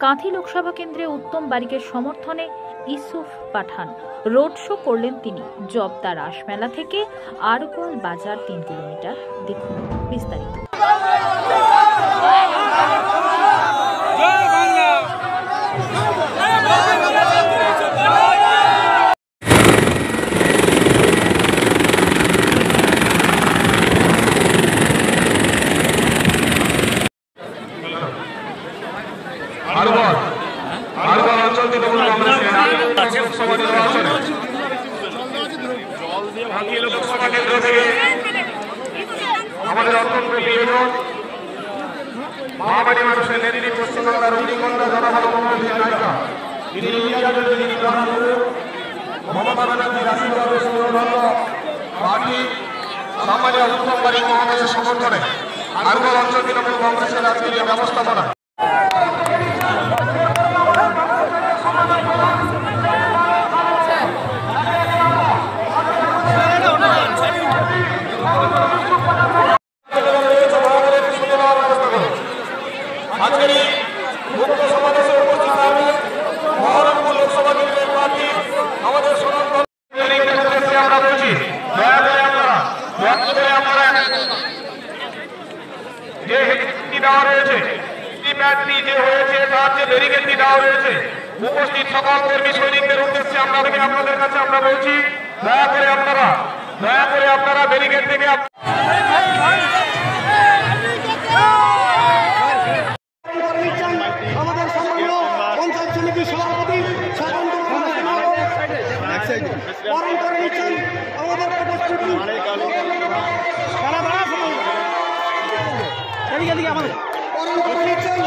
কাঁথি লোকসভা কেন্দ্রে উত্তম বারিকের সমর্থনে ইউসুফ পাঠান road show করলেন তিনি। জবতা রাসমেলা থেকে আরগোল বাজার 3 কিলোমিটার। দেখুন বিস্তারিত। আমাদের অত্যন্ত প্রিয়জন মহামারী মানুষের নেত্রী পশ্চিমবাংলার রজনীগন্ধা জনভালো নায়িকা তিনি মমতা ব্যানার্জির আশীর্বাদে পার্টি সম্মানীয় উত্তম বারিক মহামারীর সমর্থনে আরগোল অঞ্চল তৃণমূল কংগ্রেসের আজকের এই ব্যবস্থাপনা উপস্থিত সকল কর্মী সৈনিকদের উদ্দেশ্যে আপনাদের কাছে আমরা বলছি, দয়া করে আপনারা ব্যারিকেড থেকে আমাদের সম্মানীয় পঞ্চায়েত সমিতির সভাপতি বরণ করে নিচ্ছেন আমাদের বরণ করে নিচ্ছেন